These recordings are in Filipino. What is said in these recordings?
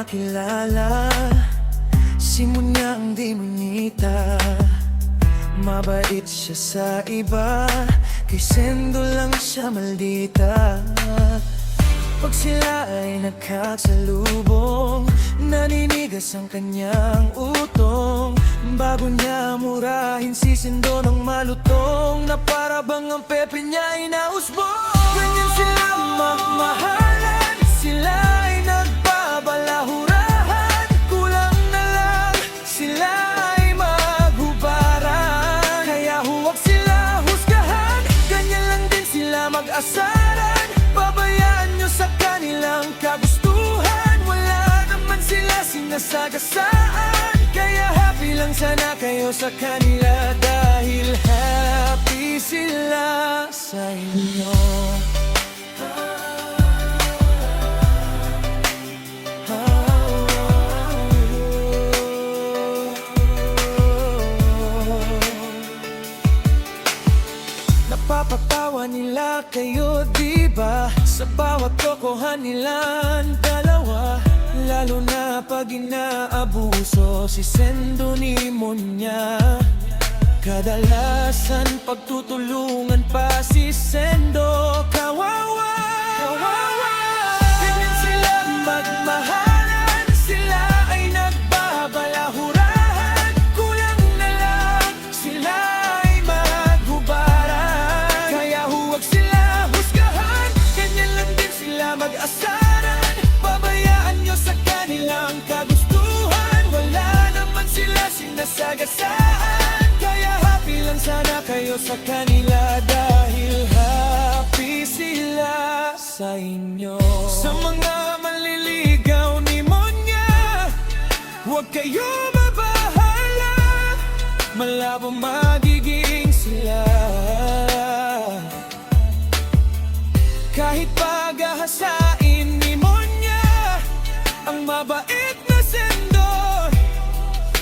nakilala, simunyang di munita. Mabait siya sa iba, kay Sendo lang siya maldita. Pag sila ay nagkasalubong, naninigas ang kanyang utong. Bago niya murahin si Sendo ng malutong, na para bang ang pepe niya ay nausbong. Ganyan sila magmahalan, sila ay nagbabalahurahan. Kulang na lang, sila ay maghubaran. Kaya huwag sila husgahan, ganyan lang din sila mag-asaran. Pabayaan nyo sa kanilang kagustuhan, wala naman sila sinasagasaan. Kaya happy lang sana kayo sa kanila, dahil happy sila sa inyo. Napapatawa nila kayo, diba? Sa bawat tokohan nilang dalawa. Lalo na pag inaabuso si Sendo ni Monya. Kadalasan pagtutulungan pa si Sendo, kawawa. Ganyan sila magmahalan, sila ay nagbabalahurahan. Kulang na lang, sila ay maghubaran. Kaya huwag sila husgahan, ganyan lang din sila mag-asaran. Pabayaan nyo sa kanilang kagustuhan, wala naman sila sinasagasaan. Kaya happy lang sana kayo sa kanila, dahil happy sila sa inyo. Sa mga manliligaw ni Monya, huwag kayo mabahala, malabo magiging sila. Kahit paghahasain ni Monya ang mabait na Sendo,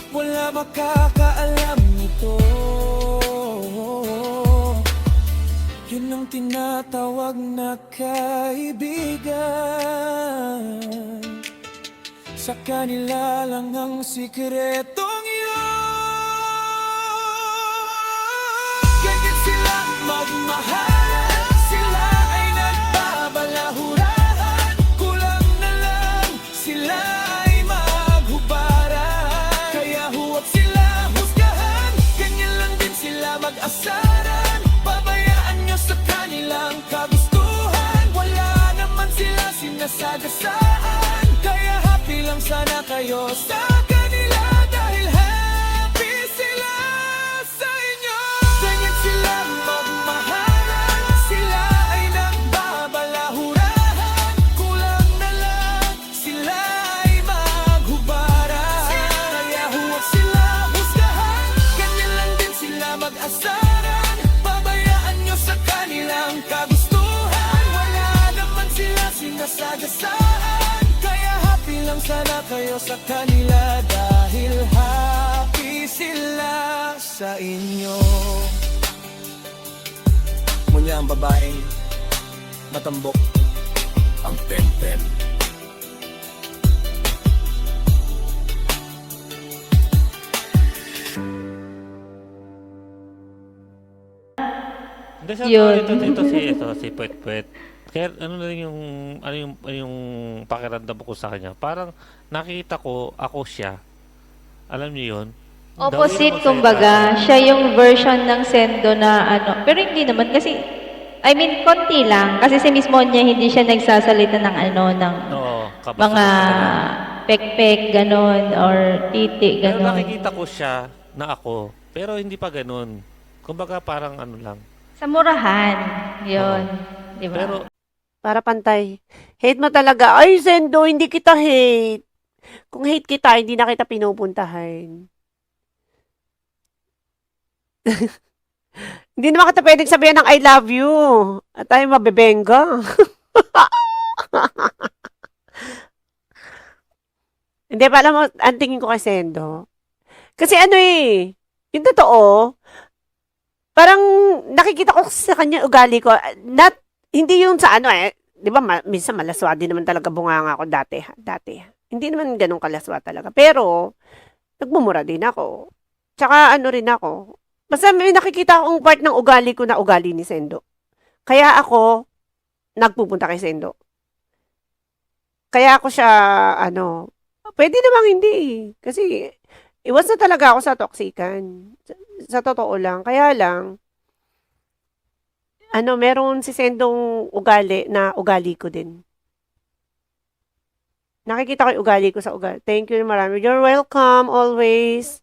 wala makakaalam nito. Yun ang tinatawag na kaibigan. Sa kanila lang ang sikretong yun. Ganyan sila magmahalan, sila ay nagbabalahurahan. Kulang na lang, sila ay maghubaran. Kaya huwag sila husgahan, ganyan lang din sila mag-asaran. Pabayaan nyo sa kanilang kagustuhan, wala naman sila sinasagasaan. Kaya happy lang sana kayo sa kanila, dahil happy sila sa inyo. Ganyan sila magmahalan, sila ay nagbabalahurahan. Kulang na lang, sila ay maghubaran. Kaya huwag sila husgahan, ganyan lang din sila mag-asaran. Pabayaan nyo sa kanilang kagustuhan, wala naman sila sinasagasaan. Kaya happy lang sana kayo sa kanila, dahil happy sila sa inyo. Munya ang babaeng matambok, ang pen-pen. Hindi sa Yun. ito si Puet Puet. Kaya ano na rin yung pakiramdam ko sa kanya. Parang nakita ko ako siya. Alam niyo yun? Opposite, Dahil kumbaga, siya yung version ng Sendo na ano. Pero hindi naman kasi, I mean, konti lang. Kasi si Miss Monya, hindi siya nagsasalita ng ano, ng Oo, mga pek-pek, ganon, or titi, Pero ganon. nakikita ko siya na ako. Pero hindi pa ganun. Kumbaga parang ano lang. Sa murahan, yun. Di ba? Pero Para pantay. Hate mo talaga. Ay, Sendo, hindi kita hate. Kung hate kita, hindi na kita pinupuntahan. Hindi naman kita pwedeng sabihin ng I love you. At tayo mabebenga. Hindi, pa alam mo, ang tingin ko kay Sendo. Kasi ano yung totoo, parang nakikita ko sa kanya ugali ko, hindi yung sa ano di ba, minsan malaswadi naman talaga bunganga ako dati. Hindi naman ganun kalaswa talaga. Pero, nagmumura din ako. Tsaka ano rin ako. Basta may nakikita akong part ng ugali ko na ugali ni Sendo. Kaya ako, nagpupunta kay Sendo. Kaya ako siya, pwede namang hindi. Kasi, iwas na talaga ako sa toxican. Sa totoo lang. Kaya lang, meron si Sendong ugali na ugali ko din. Nakikita ko yung ugali ko sa ugali. Thank you marami. You're welcome always.